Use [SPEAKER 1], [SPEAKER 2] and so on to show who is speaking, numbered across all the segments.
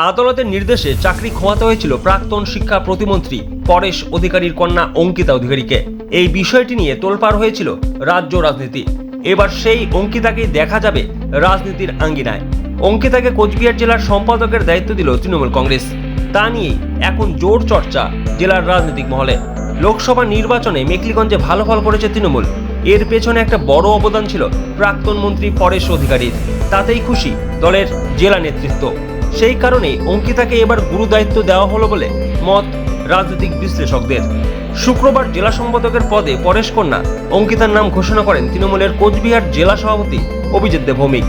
[SPEAKER 1] আদালতের নির্দেশে চাকরি খোয়াতে হয়েছিল প্রাক্তন শিক্ষা প্রতিমন্ত্রী পরেশ অধিকারীর কন্যা অঙ্কিতা অধিকারীকে। এই বিষয়টি নিয়ে তোলপাড় হয়েছিল রাজ্য রাজনীতি। এবার সেই অঙ্কিতাকেই দেখা যাবে রাজনীতির আঙ্গিনায়। অঙ্কিতাকে কোচবিহার জেলার সম্পাদকের দায়িত্ব দিল তৃণমূল কংগ্রেস। তা নিয়েই এখন জোর চর্চা জেলার রাজনৈতিক মহলে। লোকসভা নির্বাচনে মেখলিগঞ্জে ভালো ফল করেছে তৃণমূল। এর পেছনে একটা বড় অবদান ছিল প্রাক্তন মন্ত্রী পরেশ অধিকারীর। তাতেই খুশি দলের জেলা নেতৃত্ব। সেই কারণে অঙ্কিতাকে এবার গুরু দায়িত্ব দেওয়া হলো বলে মত রাজনৈতিক বিশ্লেষকদের। শুক্রবার জেলা সম্পাদকের পদে পরেশ কন্যা অঙ্কিতার নাম ঘোষণা করেন তৃণমূলের কোচবিহার জেলা সভাপতি অভিজিৎ দেব ভৌমিক।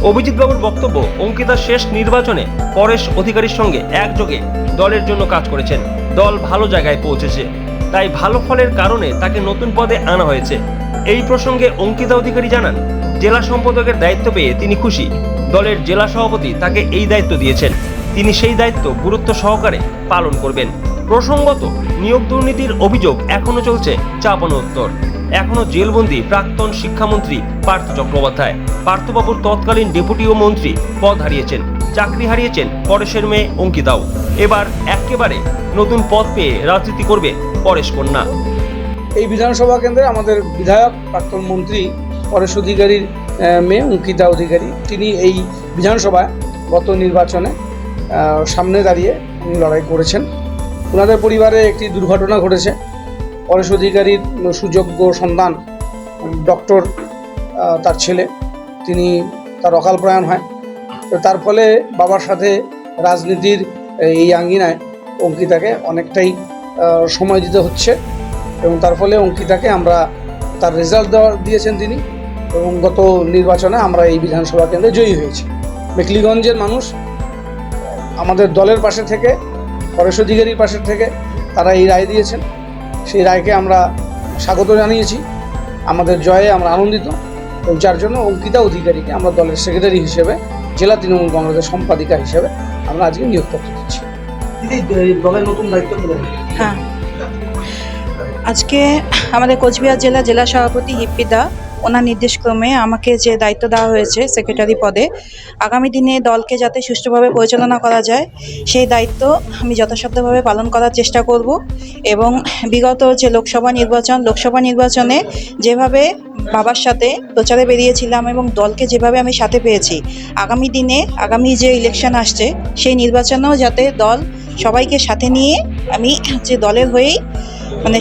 [SPEAKER 1] অভিজিৎ বাবুর বক্তব্য, অঙ্কিতা শেষ নির্বাচনে পরেশ অধিকারীর সঙ্গে একযোগে দলের জন্য কাজ করেছেন। দল ভালো জায়গায় পৌঁছেছে, তাই ভালো ফলের কারণে তাকে নতুন পদে আনা হয়েছে। এই প্রসঙ্গে অঙ্কিতা অধিকারী জানান, জেলা সম্পাদকের দায়িত্ব পেয়ে তিনি খুশি। দলের জেলা সভাপতি তাকে এই দায়িত্ব দিয়েছেন, তিনি সেই দায়িত্ব গুরুত্ব সহকারে পালন করবেন। প্রসঙ্গত, নিয়োগ দুর্নীতির অভিযোগ এখনো চলছে চাপানো উত্তর। এখনো জেলবন্দি প্রাক্তন শিক্ষামন্ত্রী পার্থ চট্টোপাধ্যায়। পার্থবাবুর তৎকালীন ডেপুটি ও মন্ত্রী পদ হারিয়েছেন, চাকরি হারিয়েছেন পরেশের মেয়ে অঙ্কিতাও। এবার একেবারে নতুন পদ পেয়ে রাজনীতি করবে পরেশ কন্যা।
[SPEAKER 2] এই বিধানসভা কেন্দ্রে আমাদের বিধায়ক প্রাক্তন মন্ত্রী পরেশ অধিকারীর মেয়ে অঙ্কিতা অধিকারী, তিনি এই বিধানসভায় গত নির্বাচনে সামনে দাঁড়িয়ে উনি লড়াই করেছেন। ওনাদের পরিবারে একটি দুর্ঘটনা ঘটেছে। পরেশ অধিকারীর সুযোগ্য সন্তান ডক্টর, তার ছেলে, তার অকাল প্রয়াণ হয়। তো তার ফলে বাবার সাথে রাজনীতির এই আঙ্গিনায় অঙ্কিতাকে অনেকটাই সময় দিতে হচ্ছে এবং তার ফলে অঙ্কিতাকে আমরা তার রেজাল্ট দিয়েছেন তিনি, এবং গত নির্বাচনে আমরা এই বিধানসভা কেন্দ্রে জয়ী হয়েছি। মেখলিগঞ্জের মানুষ আমাদের দলের পাশে থেকে, পরেশ অধিকারীর পাশে থেকে তারা এই রায় দিয়েছেন। সেই রায়কে আমরা স্বাগত জানিয়েছি। আমাদের জয়ে আমরা আনন্দিত, এবং যার জন্য অঙ্কিতা অধিকারীকে আমরা দলের সেক্রেটারি হিসেবে, জেলা তৃণমূল কংগ্রেসের সম্পাদিকা হিসেবে আমরা আজকে নিয়োগপত্র দিচ্ছি। দলের নতুন দায়িত্ব।
[SPEAKER 3] হ্যাঁ, আজকে আমাদের কোচবিহার জেলা সভাপতি হিপ্পিদা ওনার নির্দেশক্রমে আমাকে যে দায়িত্ব দেওয়া হয়েছে সেক্রেটারি পদে, আগামী দিনে দলকে যাতে সুষ্ঠুভাবে পরিচালনা করা যায় সেই দায়িত্ব আমি যথাসাধ্যভাবে পালন করার চেষ্টা করব। এবং বিগত যে লোকসভা নির্বাচনে যেভাবে বাবার সাথে প্রচারে বেরিয়েছিলাম এবং দলকে যেভাবে আমি সাথে পেয়েছি, আগামী যে ইলেকশন আসছে সেই নির্বাচনেও যাতে দল সবাইকে সাথে নিয়ে আমি যে দলের হয়েই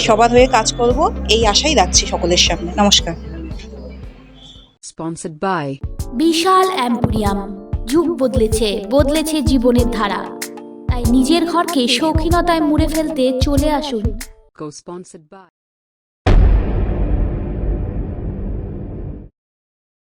[SPEAKER 3] সবার হয়ে কাজ করব, এই আশাই রাখছি সকলের সামনে। নমস্কার।
[SPEAKER 4] Sponsored by
[SPEAKER 5] Bishal Emporium. যুগ বদলেছে জীবনের ধারা, তাই নিজের ঘরকে শৌখিনতায় মুড়ে ফেলতে চলে আসুন।
[SPEAKER 4] Co-sponsored by